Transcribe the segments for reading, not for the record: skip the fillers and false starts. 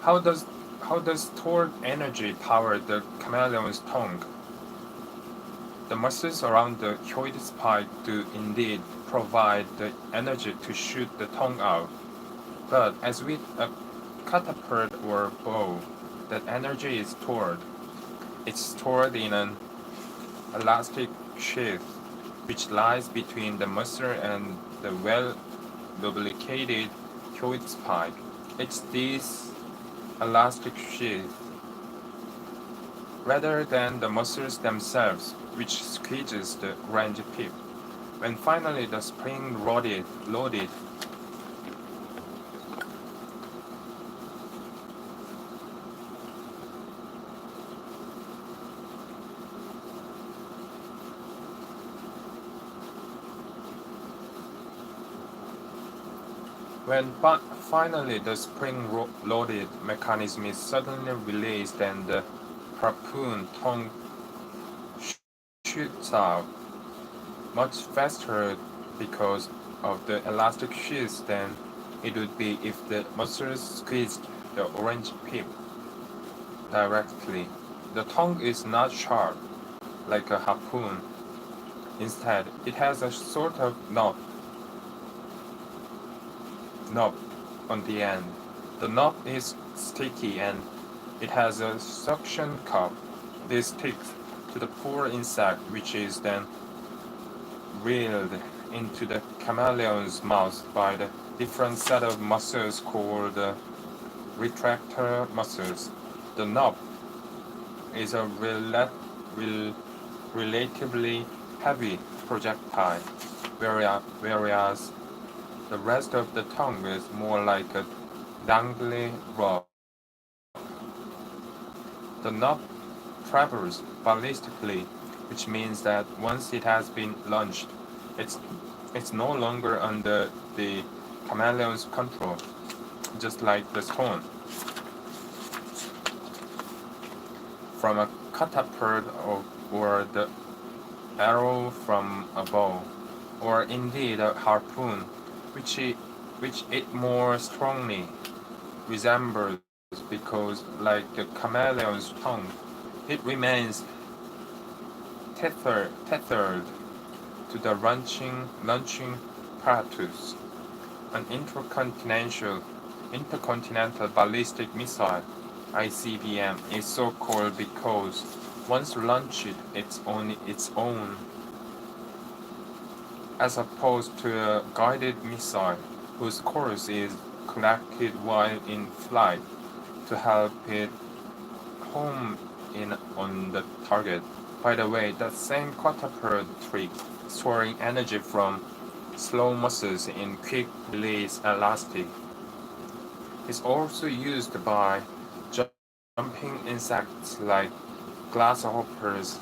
How does stored energy power the chameleon's tongue? The muscles around the hyoid spike do indeed provide the energy to shoot the tongue out, but as with a catapult or bow, that energy is stored. It's stored in an elastic sheath which lies between the muscle and the well lubricated hyoid spike. It's this elastic sheath, rather than the muscles themselves, which squeezes the orange pip. When finally the spring loaded When finally the spring-loaded mechanism is suddenly released and the harpoon tongue shoots out much faster because of the elastic sheath than it would be if the muscles squeezed the orange pip directly. The tongue is not sharp like a harpoon. Instead, it has a sort of knob on the end. The knob is sticky and it has a suction cup. This sticks to the poor insect, which is then reeled into the chameleon's mouth by the different set of muscles called the retractor muscles. The knob is a relatively heavy projectile, whereas the rest of the tongue is more like a dangly rod. The knob travels ballistically, which means that once it has been launched, it's no longer under the chameleon's control, just like the stone from a catapult or the arrow from a bow, or indeed a harpoon, which it more strongly resembles because, like the chameleon's tongue, it remains tethered to the launching apparatus. An intercontinental ballistic missile (ICBM) is so called because once launched, it's on its own, as opposed to a guided missile whose course is corrected while in flight to help it home in on the target. By the way, that same catapult trick, storing energy from slow muscles in quick release elastic, is also used by jumping insects like grasshoppers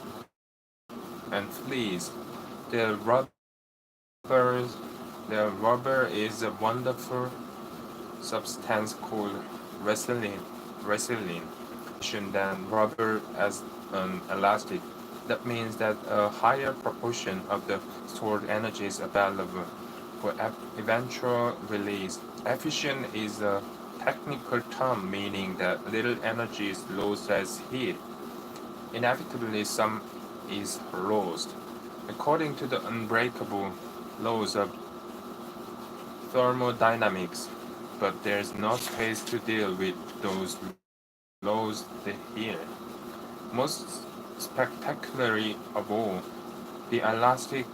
and fleas. Their rubber is a wonderful substance called resilin, than rubber as an elastic. That means that a higher proportion of the stored energy is available for eventual release. Efficient is a technical term meaning that little energy is lost as heat. Inevitably, some is lost. According to the unbreakable laws of thermodynamics, but there's no space to deal with those laws here. Most spectacularly of all, the elastic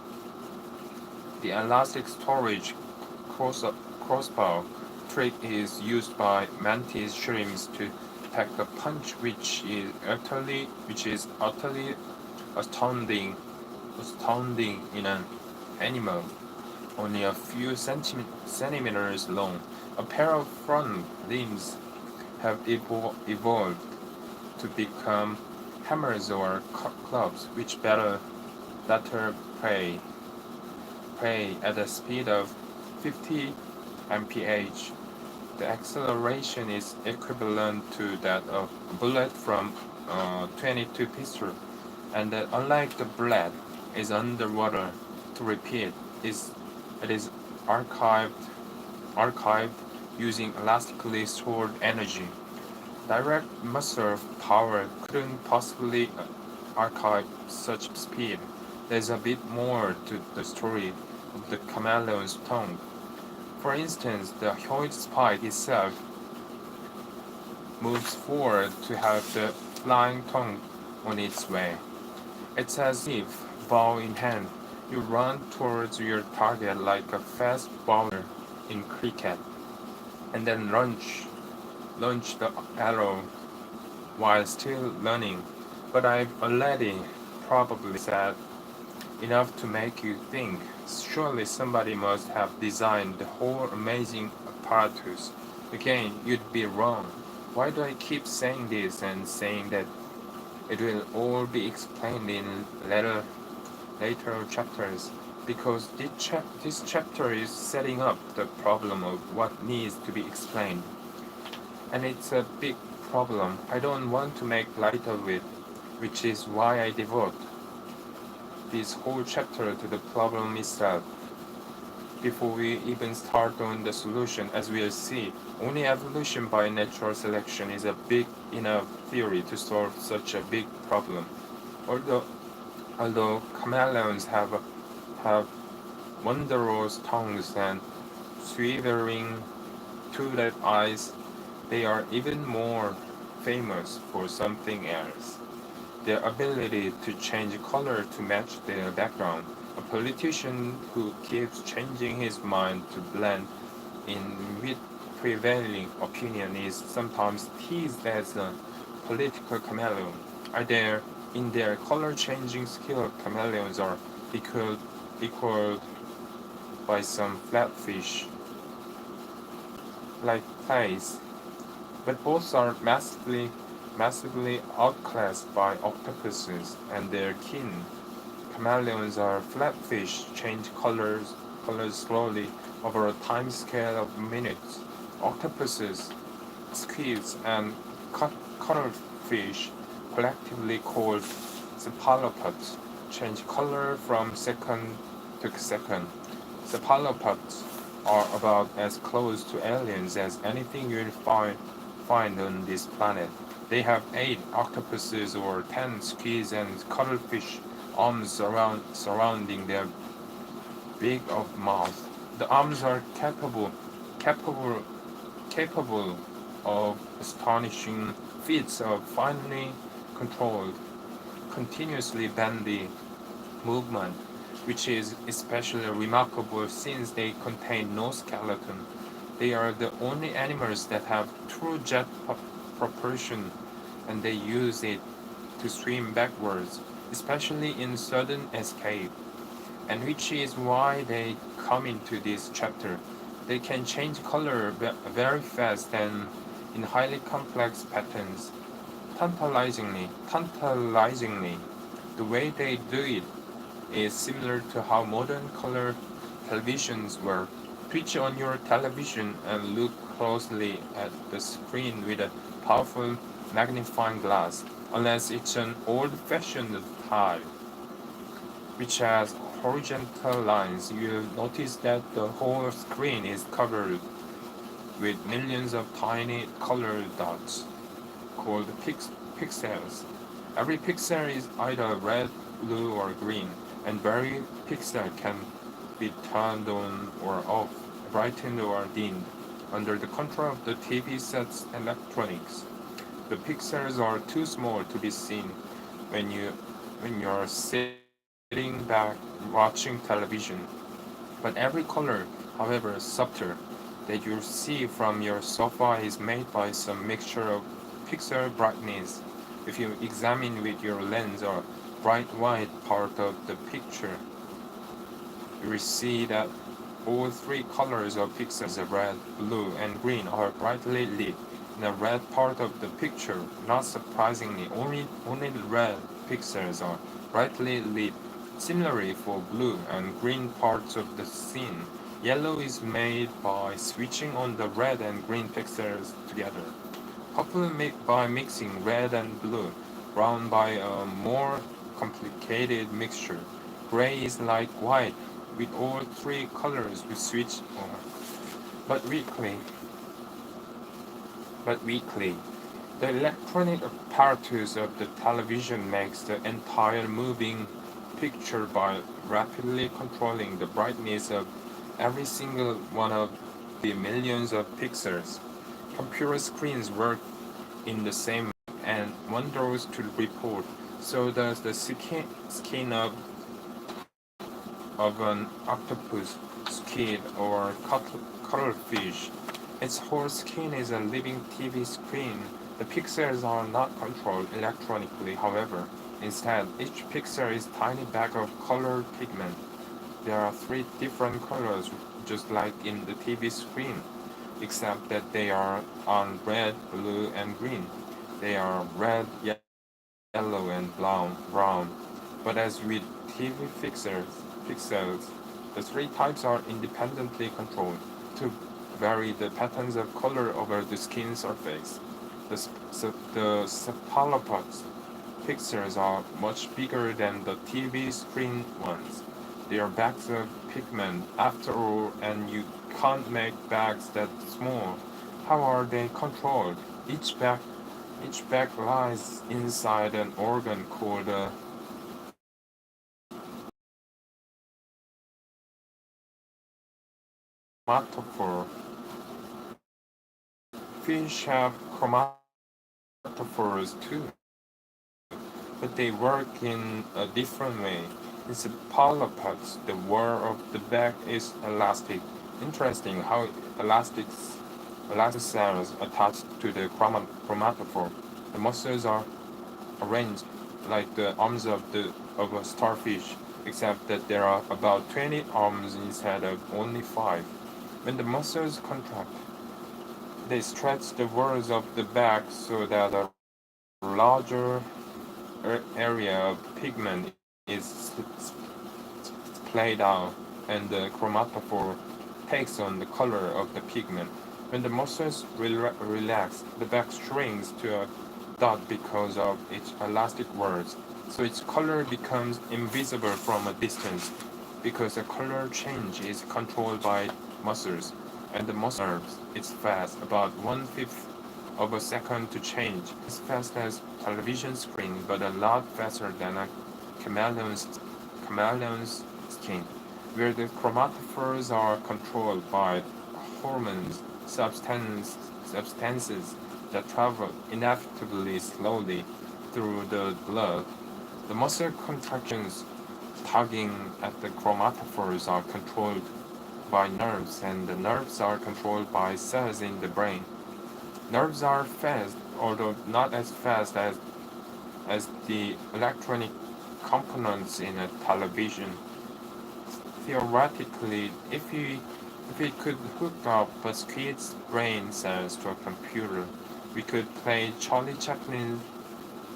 storage crossbow trick is used by mantis shrimps to pack a punch which is utterly astounding in an animal only a few centimeters long. A pair of front limbs have evolved to become hammers or clubs which better prey at a speed of 50 mph. The acceleration is equivalent to that of a bullet from a 22 pistol, and that unlike the bullet is underwater. To repeat, it is archived using elastically stored energy. Direct muscle power couldn't possibly archive such speed. There's a bit more to the story of the chameleon's tongue. For instance, the huge spike itself moves forward to help the flying tongue on its way. It's as if, ball in hand, you run towards your target like a fast bowler in cricket, and then launch the arrow while still learning. But I've already probably said enough to make you think. Surely somebody must have designed the whole amazing apparatus. Again, you'd be wrong. Why do I keep saying this and saying that it will all be explained in later chapters? Because this chapter is setting up the problem of what needs to be explained. And it's a big problem. I don't want to make light of it, which is why I devote this whole chapter to the problem itself. Before we even start on the solution, as we'll see, only evolution by natural selection is a big enough theory to solve such a big problem. Although chameleons have wondrous tongues and sweeping two-led eyes, they are even more famous for something else: their ability to change color to match their background. A politician who keeps changing his mind to blend in with prevailing opinion is sometimes teased as a political chameleon. In their color-changing skill, chameleons are equaled by some flatfish like plays, but both are massively outclassed by octopuses and their kin. Chameleons are flatfish, change colors slowly over a time scale of minutes. Octopuses, squids, and cuttlefish, collectively called cephalopods, change color from second to second. Cephalopods are about as close to aliens as anything you'll find on this planet. They have 8 octopuses or 10 squids and cuttlefish arms surrounding their big of mouth. The arms are capable of astonishing feats of finely controlled, continuously bendy movement, which is especially remarkable since they contain no skeleton. They are the only animals that have true jet propulsion, and they use it to swim backwards, especially in sudden escape, and which is why they come into this chapter. They can change color very fast and in highly complex patterns. Tantalizingly, the way they do it is similar to how modern color televisions work. Switch on your television and look closely at the screen with a powerful magnifying glass, unless it's an old-fashioned type, which has horizontal lines. You'll notice that the whole screen is covered with millions of tiny colored dots called pixels. Every pixel is either red, blue, or green, and every pixel can be turned on or off, brightened or dimmed, under the control of the TV set's electronics. The pixels are too small to be seen when you're sitting back watching television. But every color, however subtle, that you see from your sofa is made by some mixture of pixel brightness. If you examine with your lens a bright white part of the picture, you will see that all 3 colors of pixels, red, blue, and green, are brightly lit. In the red part of the picture, not surprisingly, only the red pixels are brightly lit. Similarly, for blue and green parts of the scene, yellow is made by switching on the red and green pixels together. Purple by mixing red and blue. Brown by a more complicated mixture. Gray is like white, with all 3 colors we switch on. But weakly, The electronic apparatus of the television makes the entire moving picture by rapidly controlling the brightness of every single one of the millions of pixels. Computer screens work in the same way, and one draws to report. So does the skin of an octopus, squid, or cuttlefish. Its whole skin is a living TV screen. The pixels are not controlled electronically, however. Instead, each pixel is a tiny bag of colored pigment. There are three different colors, just like in the TV screen, except that they are on red, blue, and green. They are red, yellow, and brown. But as with TV pixels, the three types are independently controlled to vary the patterns of color over the skin surface. The cephalopods pixels are much bigger than the TV screen ones. They are bags of pigment after all, and you can't make bags that small. How are they controlled? Each bag lies inside an organ called a chromatophore. Fish have chromatophores too, but they work in a different way. In cephalopods, the wall of the bag is elastic. Interesting how elastic cells attach to the chromatophore. The muscles are arranged like the arms of a starfish, except that there are about 20 arms instead of only 5. When the muscles contract, they stretch the walls of the back so that a larger area of pigment is played out, and the chromatophore takes on the color of the pigment. When the muscles relax, the back shrinks to a dot because of its elastic walls, so its color becomes invisible from a distance. Because the color change is controlled by muscles, and the muscle nerves, it's fast, about 1/5 of a second to change. As fast as television screen, but a lot faster than a chameleon's skin, where the chromatophores are controlled by hormones, substances that travel inevitably slowly through the blood. The muscle contractions tugging at the chromatophores are controlled by nerves, and the nerves are controlled by cells in the brain. Nerves are fast, although not as fast as the electronic components in a television. Theoretically, if we could hook up a squid's brain cells to a computer, we could play Charlie Chaplin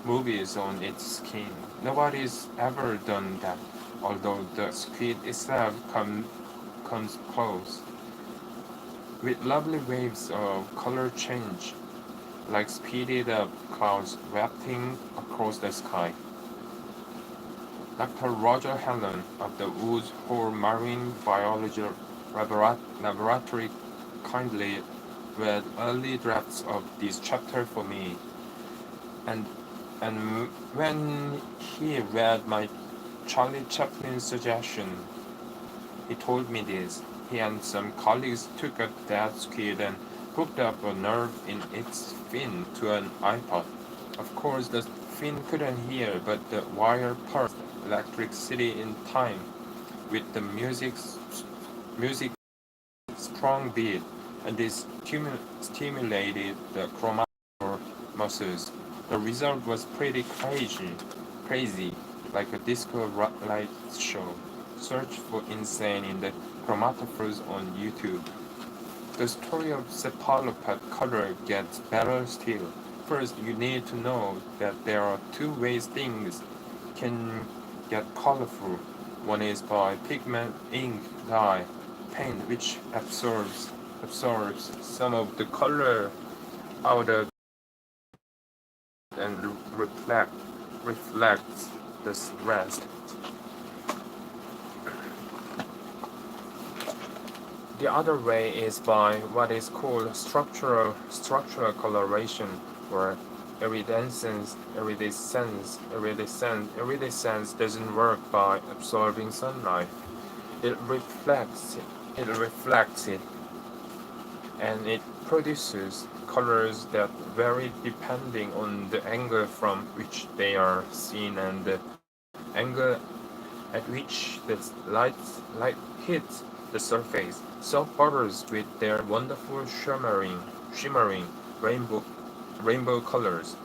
movies on its skin. Nobody's ever done that, although the squid itself comes close. With lovely waves of color change, like speeded up clouds wafting across the sky. Dr. Roger Helen of the Woods Hole Marine Biology Laboratory kindly read early drafts of this chapter for me, and when he read my Charlie Chaplin suggestion, he told me this. He and some colleagues took a dead squid and hooked up a nerve in its fin to an iPod. Of course, the fin couldn't hear, but the wire pulsed electricity in time with the music's strong beat, and this stimulated the chromatic muscles. The result was pretty crazy, like a disco light show. Search for Insane in the chromatophores on YouTube. The story of cephalopod color gets better still. First, you need to know that there are two ways things can get colorful. One is by pigment, ink, dye, paint, which absorbs some of the color out of and reflects the rest. The other way is by what is called structural coloration, or Iridescence doesn't work by absorbing sunlight. It reflects it, and it produces colors that vary depending on the angle from which they are seen and the angle at which the light hits the surface. Soap bubbles with their wonderful shimmering rainbow colors.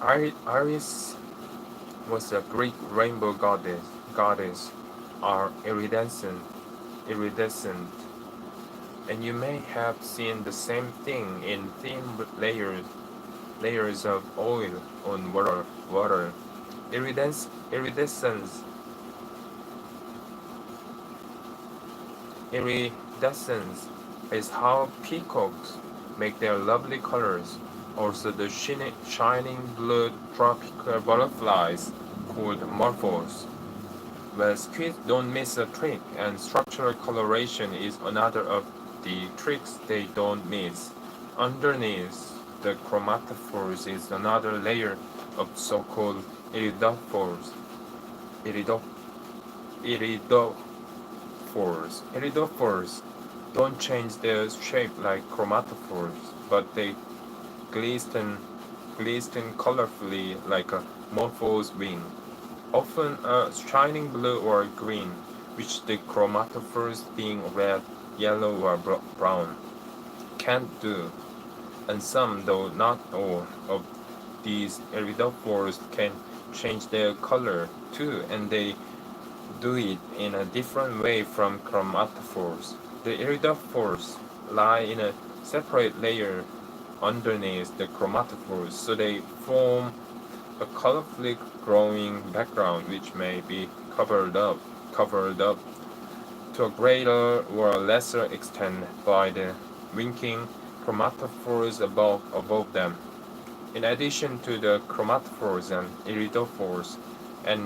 Iris was a Greek rainbow goddess, are iridescent, and you may have seen the same thing in thin layers of oil on water. Iridescence Iridescence is how peacocks make their lovely colors. Also, the shining blue tropical butterflies called morphos. Well, squids don't miss a trick, and structural coloration is another of the tricks they don't miss. Underneath the chromatophores is another layer of so-called iridophores. Irido, iridophores don't change their shape like chromatophores, but they glisten, glisten colorfully like a morpho's wing, often a shining blue or green, which the chromatophores, being red, yellow, or brown, can't do. And some, though not all, of these iridophores can change their color too, and they do it in a different way from chromatophores. The iridophores lie in a separate layer underneath the chromatophores, so they form a colorfully growing background which may be covered up to a greater or lesser extent by the winking chromatophores above them. In addition to the chromatophores and iridophores, and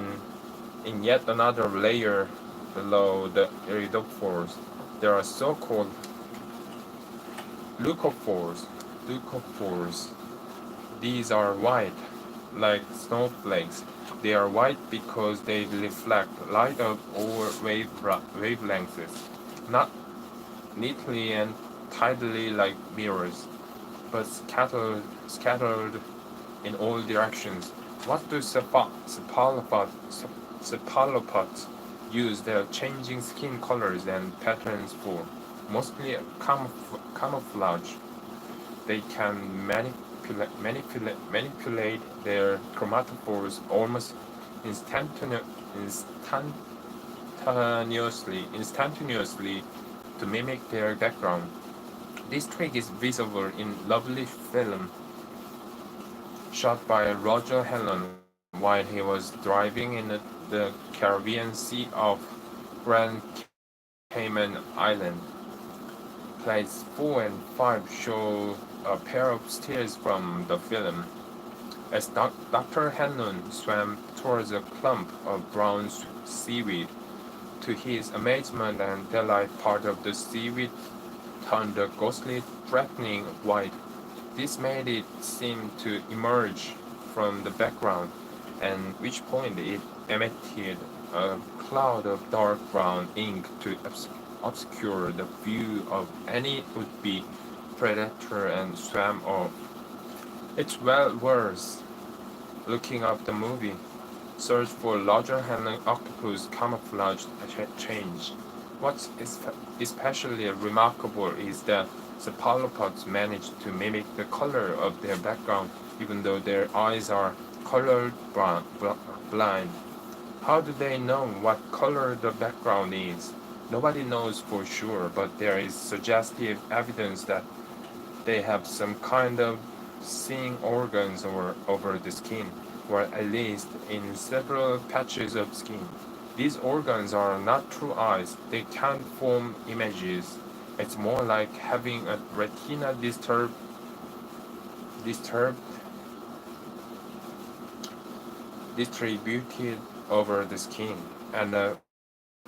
in yet another layer below the iridophores, there are so-called leucophores. Leucophores. These are white, like snowflakes. They are white because they reflect light of all wavelengths, not neatly and tidily like mirrors, but scattered in all directions. What do cephalopods use their changing skin colors and patterns for? Mostly camouflage. They can manipulate their chromatophores almost instantaneously to mimic their background. This trick is visible in lovely film shot by Roger Hellon while he was driving in the Caribbean Sea off Grand Cayman Island. Plates 4 and 5 show a pair of stills from the film. As Dr. Hanlon swam towards a clump of brown seaweed, to his amazement and delight, part of the seaweed turned a ghostly, threatening white. This made it seem to emerge from the background, at which point it emitted a cloud of dark brown ink to obscure the view of any would-be predator and swam off. It's well worth looking up the movie. Search for larger handling octopus camouflage change. What's especially remarkable is that cephalopods manage to mimic the color of their background even though their eyes are color blind. How do they know what color the background is? Nobody knows for sure, but there is suggestive evidence that they have some kind of seeing organs over the skin, or at least in several patches of skin. These organs are not true eyes, they can't form images. It's more like having a retina distributed over the skin, and the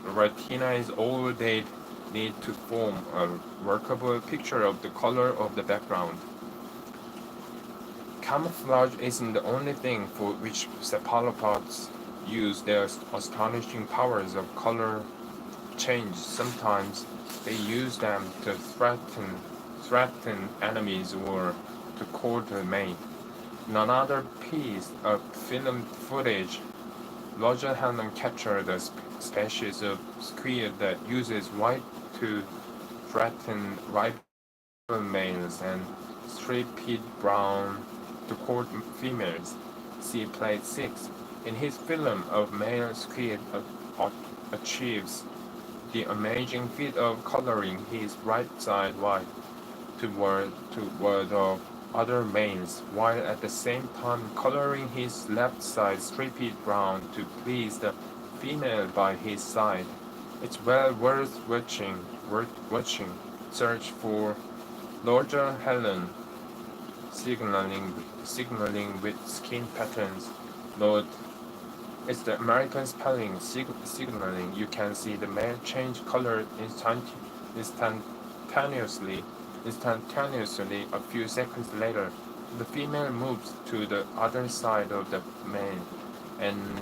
retina is all they need to form a workable picture of the color of the background. Camouflage isn't the only thing for which cephalopods use their astonishing powers of color change. Sometimes they use them to threaten enemies or to court a mate. In another piece of film footage, Roger Hannon captured a species of squid that uses white to threaten rival males and striped brown to court females. See Plate 6. In his film, a male squid achieves the amazing feat of coloring his right side white toward of other males, while at the same time coloring his left side striped brown to please the female by his side. It's well worth watching. Search for larger Helen signaling with skin patterns. Note it's the American spelling signaling. You can see the male change color instantaneously. A few seconds later, the female moves to the other side of the male, and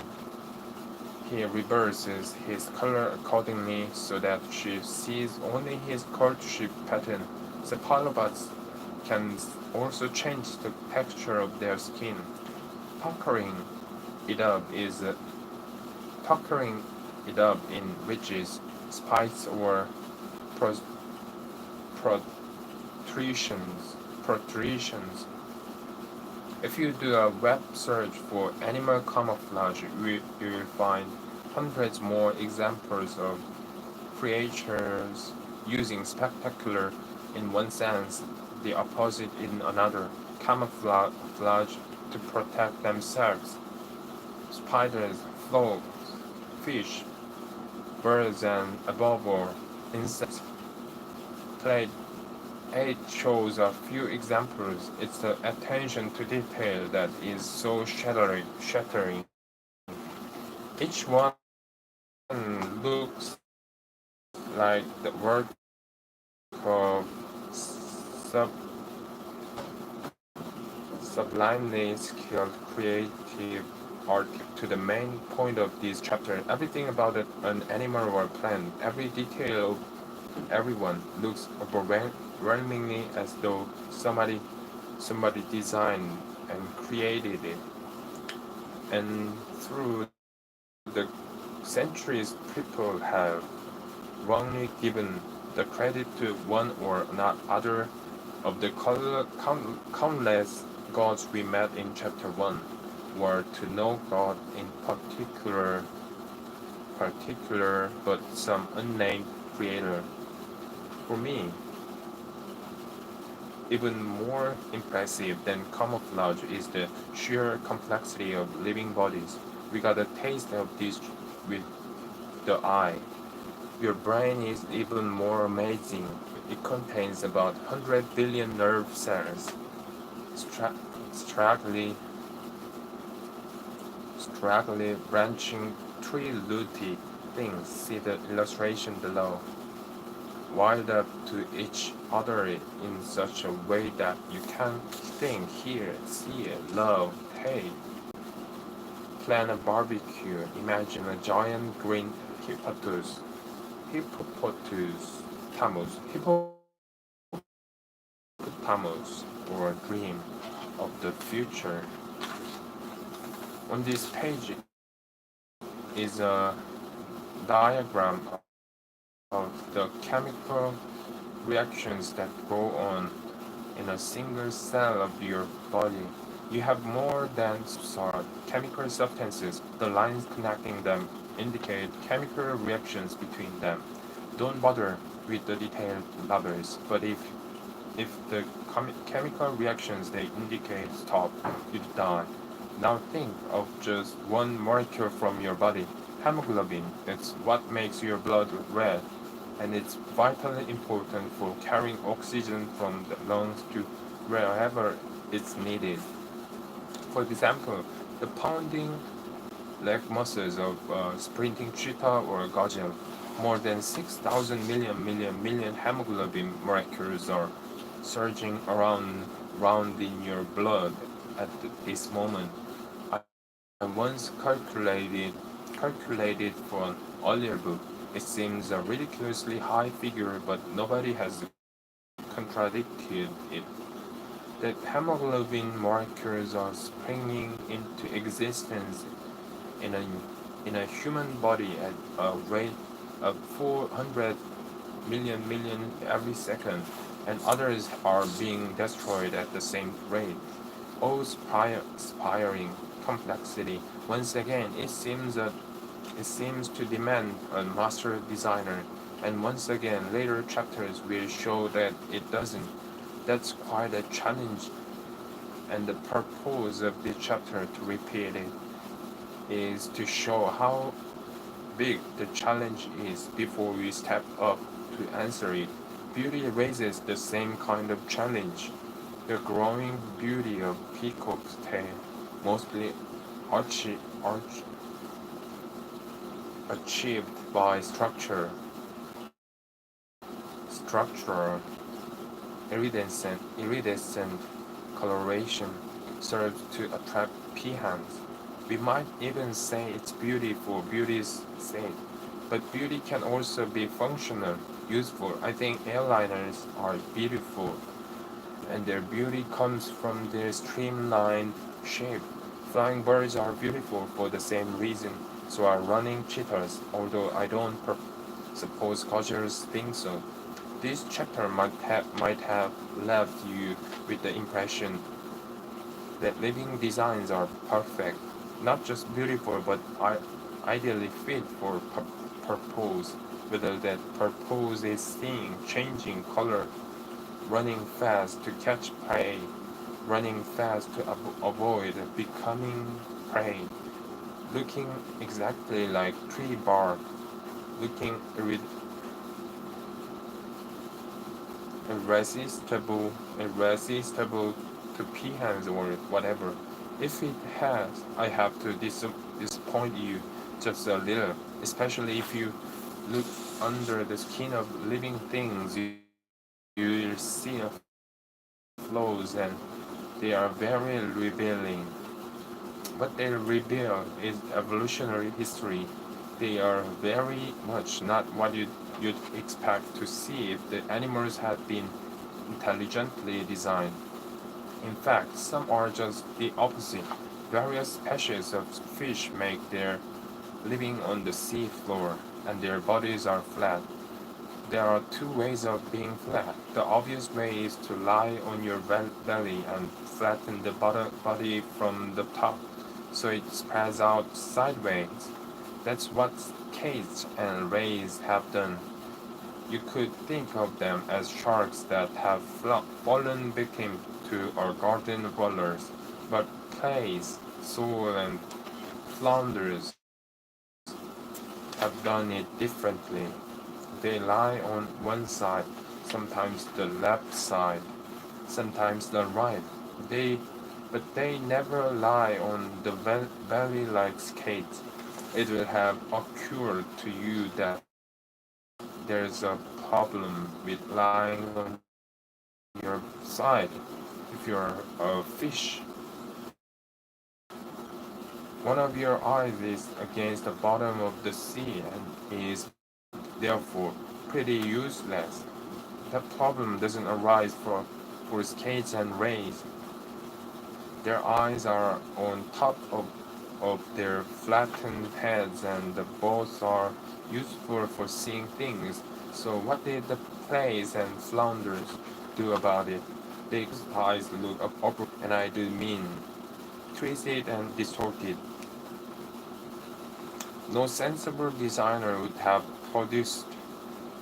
he reverses his color accordingly so that she sees only his courtship pattern. Cephalopods can also change the texture of their skin. Puckering it up is puckering it up in ridges, spikes, or protrusions. If you do a web search for animal camouflage, you will find hundreds more examples of creatures using spectacular in one sense, the opposite in another, camouflage to protect themselves. Spiders, frogs, fish, birds, and above all, insects. Plate 8 shows a few examples. It's the attention to detail that is so shattering. Each one looks like the work of sublimely skilled creative art. To the main point of this chapter, everything about an animal or plant, every detail of everyone looks overwhelmingly as though somebody designed and created it. And through the centuries, people have wrongly given the credit to one or not other of the countless gods we met in chapter 1, were to know God in particular but some unnamed creator. For me, even more impressive than camouflage is the sheer complexity of living bodies. We got a taste of this with the eye. Your brain is even more amazing. It contains about 100 billion nerve cells, straggly branching tree-looty things. See the illustration below. Wired up to each other in such a way that you can think, hear, see, love, hate. Plan a barbecue. Imagine a giant green hippopotamus, or dream of the future. On this page is a diagram of the chemical reactions that go on in a single cell of your body. You have more than chemical substances. The lines connecting them indicate chemical reactions between them. Don't bother with the detailed levels, but if the chemical reactions they indicate stop, you die. Now think of just one molecule from your body, hemoglobin. It's what makes your blood red, and it's vitally important for carrying oxygen from the lungs to wherever it's needed. For example, the pounding leg muscles of a sprinting cheetah or gazelle. More than 6,000 million hemoglobin molecules are surging around in your blood at this moment. I once calculated for an earlier book. It seems a ridiculously high figure, but nobody has contradicted it. That hemoglobin molecules are springing into existence in a in a human body at a rate of 400 million every second, and others are being destroyed at the same rate. Awe-inspiring complexity. Once again, it seems to demand a master designer, and once again, later chapters will show that it doesn't. That's quite a challenge, and the purpose of this chapter to repeat it is to show how big the challenge is before we step up to answer it. Beauty raises the same kind of challenge. The growing beauty of peacock's tail, mostly achieved by structural iridescent coloration, serves to attract peahens. We might even say it's beauty for beauty's sake, but beauty can also be functional, useful. I think airliners are beautiful, and their beauty comes from their streamlined shape. Flying birds are beautiful for the same reason, so are running cheetahs, although I don't suppose cultures think so. This chapter might have left you with the impression that living designs are perfect, not just beautiful but ideally fit for purpose, whether that purpose is seeing changing color, running fast to catch prey, running fast to avoid becoming prey, looking exactly like tree bark, looking irresistible to peahens or whatever. If it has, I have to disappoint you just a little, especially if you look under the skin of living things. You will see flaws, and they are very revealing. What they reveal is evolutionary history. They are very much not what you'd expect to see if the animals had been intelligently designed. In fact, some are just the opposite. Various species of fish make their living on the sea floor, and their bodies are flat. There are two ways of being flat. The obvious way is to lie on your belly and flatten the body from the top, so it spreads out sideways. That's what skates and rays have done. You could think of them as sharks that have fallen victim to our garden dwellers, but plaice, sole, and flounders have done it differently. They lie on one side, sometimes the left side, sometimes the right. They, but they never lie on the belly like skates. It will have occurred to you that there's a problem with lying on your side if you're a fish. One of your eyes is against the bottom of the sea and is therefore pretty useless. That problem doesn't arise for skates and rays. Their eyes are on top of their flattened heads, and both are useful for seeing things. So what did the plaice and flounders do about it? Their eyes look up, and I do mean twisted and distorted. No sensible designer would have produced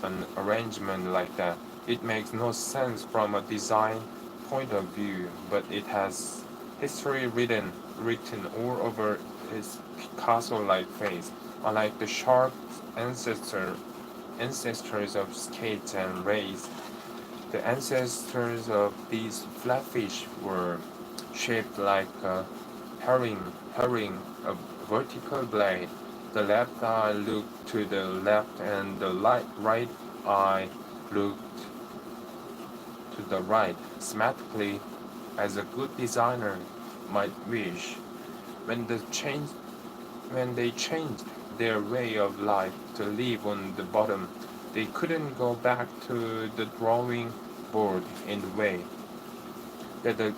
an arrangement like that. It makes no sense from a design point of view, but it has history written all over his Picasso-like face. Unlike the sharp ancestors of skates and rays, the ancestors of these flatfish were shaped like a herring, a vertical blade. The left eye looked to the left, and the right eye looked to the right. Schematically, as a good designer, might wish. When the change when they changed their way of life to live on the bottom, they couldn't go back to the drawing board in the way that the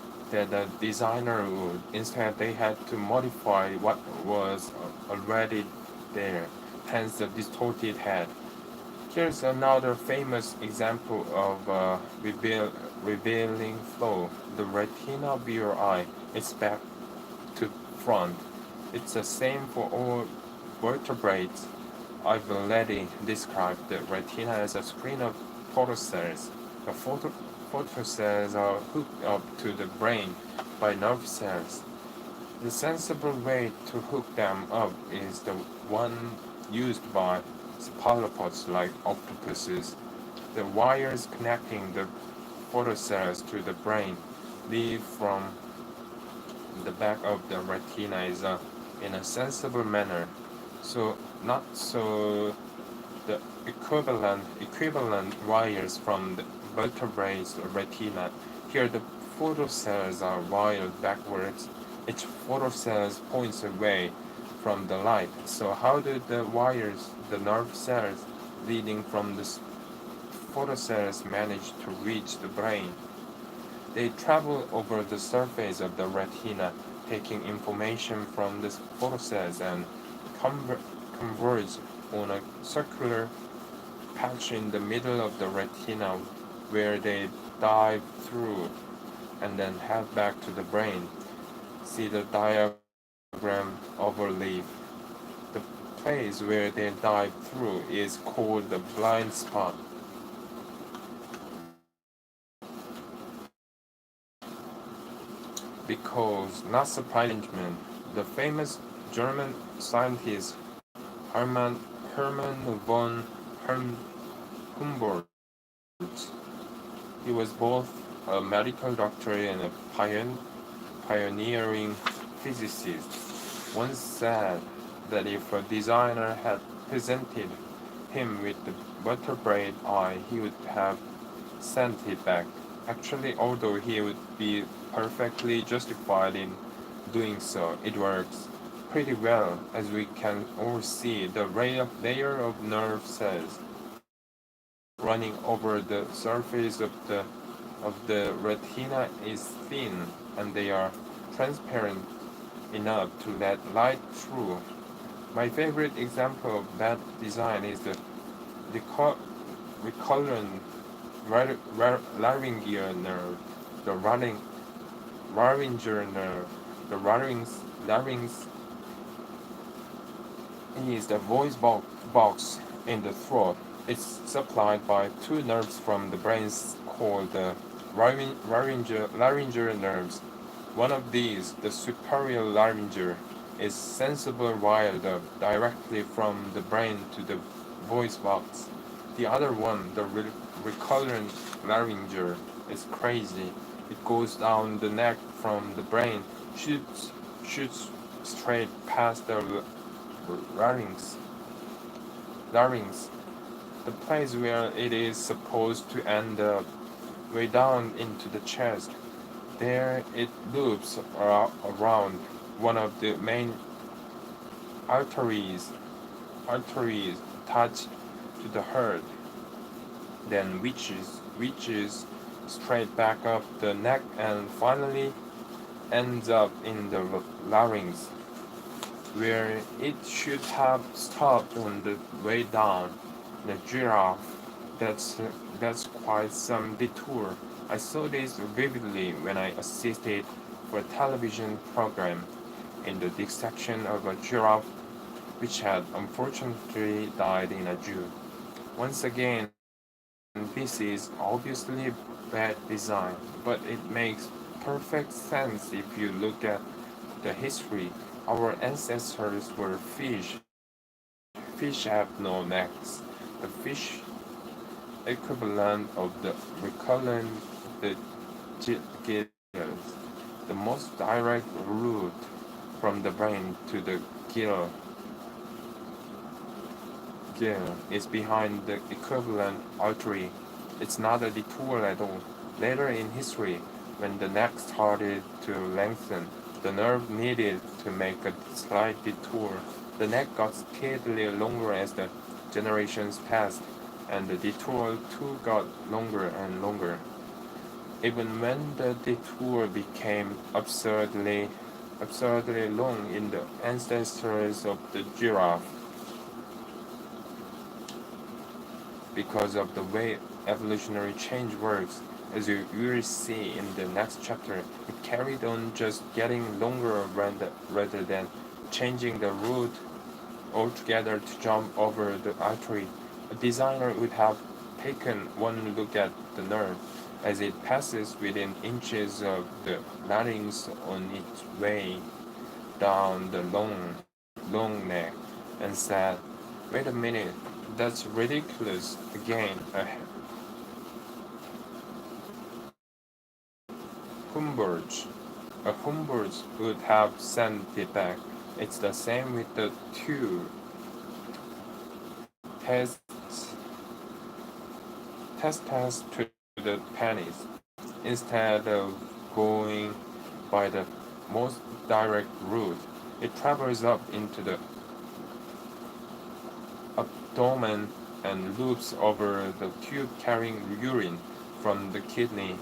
designer would. Instead, they had to modify what was already there, hence the distorted head. Here's another famous example of revealing flow. The retina of your eye is back to front. It's the same for all vertebrates. I've already described the retina as a screen of photocells. The photocells are hooked up to the brain by nerve cells. The sensible way to hook them up is the one used by cephalopods like octopuses. The wires connecting the photocells to the brain leave from the back of the retina is in a sensible manner. So not so the equivalent wires from the vertebrates retina. Here the photocells are wired backwards. Each photocell points away from the light. So how do the wires, the nerve cells leading from the photocells manage to reach the brain? They travel over the surface of the retina, taking information from the photocells and converge on a circular patch in the middle of the retina where they dive through and then head back to the brain. See the diagram overleaf. The place where they dive through is called the blind spot. Because, not surprisingly, the famous German scientist Hermann von Humboldt, he was both a medical doctor and a pioneering physicist, once said that if a designer had presented him with the vertebrate eye, he would have sent it back. Actually, although he would be perfectly justified in doing so, it works pretty well. As we can all see, the layer of nerve cells running over the surface of the retina is thin, and they are transparent enough to let light through. My favorite example of that design is the recurrent laryngeal nerve, the laryngeal nerve. The larynx is the voice box in the throat. It's supplied by two nerves from the brain called the laryngeal nerves. One of these, the superior laryngeal, is sensible wired directly from the brain to the voice box. The other one, the recurrent laryngeal, is crazy. It goes down the neck from the brain, shoots straight past the larynx, the place where it is supposed to end up, way down into the chest. There it loops around one of the main arteries attached to the heart, then reaches straight back up the neck and finally ends up in the larynx, where it should have stopped on the way down. The giraffe, that's quite some detour. I saw this vividly when I assisted for a television program in the dissection of a giraffe which had unfortunately died in a zoo. Once again, this is obviously bad design, but it makes perfect sense if you look at the history. Our ancestors were fish. Fish have no necks. The fish equivalent of the recurrent the gills, the most direct route from the brain to the gill is behind the equivalent artery. It's not a detour at all. Later in history, when the neck started to lengthen, The nerve needed to make a slight detour. The neck got steadily longer as the generations passed, and the detour too got longer and longer. Even when the detour became absurdly long in the ancestors of the giraffe, because of the way evolutionary change works, as you will see in the next chapter, it carried on just getting longer rather than changing the route altogether to jump over the artery. A designer would have taken one look at the nerve as it passes within inches of the larynx on its way down the long neck and said, "Wait a minute, that's ridiculous." Again, Humboldt. A Humboldt would have sent it back. It's the same with the two tests to the pennies. Instead of going by the most direct route, it travels up into the abdomen and loops over the tube carrying urine from the kidney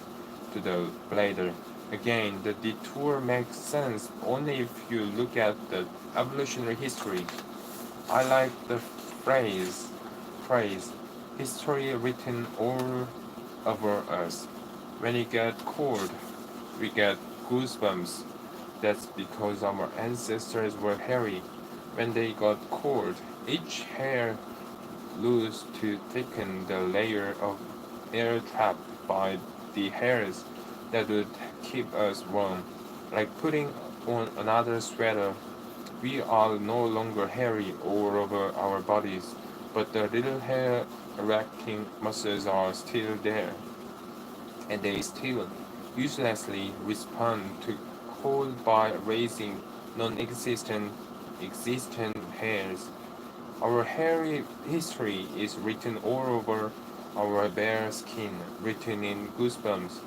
to the bladder. Again, the detour makes sense only if you look at the evolutionary history. I like the phrase history written all over us. When it gets cold, we get goosebumps. That's because our ancestors were hairy. When they got cold, each hair loose to thicken the layer of air trapped by the hairs that would keep us warm. Like putting on another sweater, we are no longer hairy all over our bodies, but the little hair erecting muscles are still there, and they still uselessly respond to cold by raising non-existent hairs. Our hairy history is written all over our bare skin, written in goosebumps.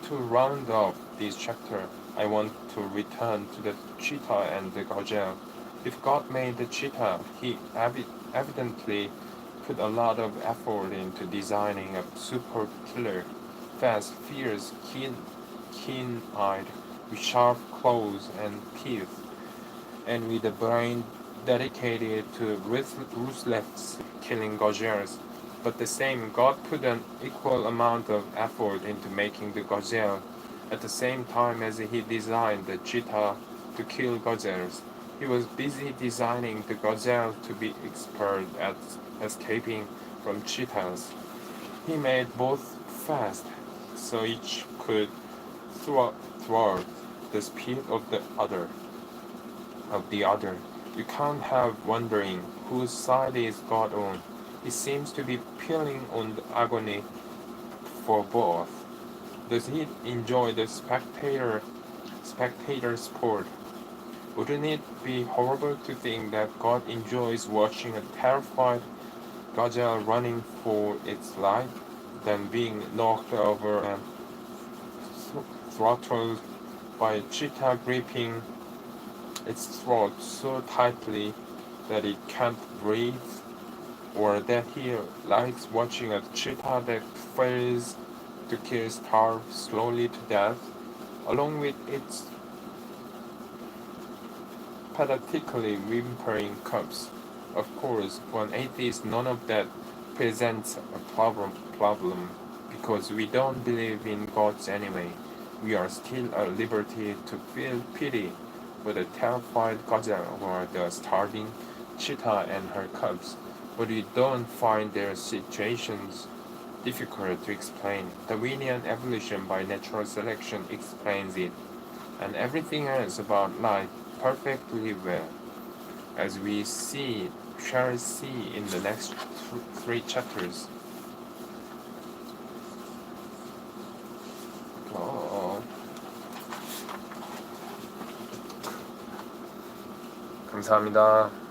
To round off this chapter, I want to return to the cheetah and the gazelle. If God made the cheetah, He evidently put a lot of effort into designing a super killer, fast, fierce, keen-eyed, with sharp claws and teeth, and with a brain dedicated to ruthless killing gazelles. But the same God put an equal amount of effort into making the gazelle at the same time as He designed the cheetah to kill gazelles. He was busy designing the gazelle to be expert at escaping from cheetahs. He made both fast, so each could thwart the speed of the other. You can't help wondering whose side is God on. He seems to be peeling on the agony for both. Does he enjoy the spectator sport? Wouldn't it be horrible to think that God enjoys watching a terrified gazelle running for its life, then being knocked over and throttled by a cheetah gripping its throat so tightly that it can't breathe, or that he likes watching a cheetah that fails to starve slowly to death, along with its pathetically whimpering cubs. Of course, for an atheist, none of that presents a problem, because we don't believe in gods anyway. We are still at liberty to feel pity for the terrified gazelle or the starving cheetah and her cubs, but we don't find their situations difficult to explain. Darwinian evolution by natural selection explains it, and everything else about life perfectly well, as we shall see in the next three chapters. 감사합니다.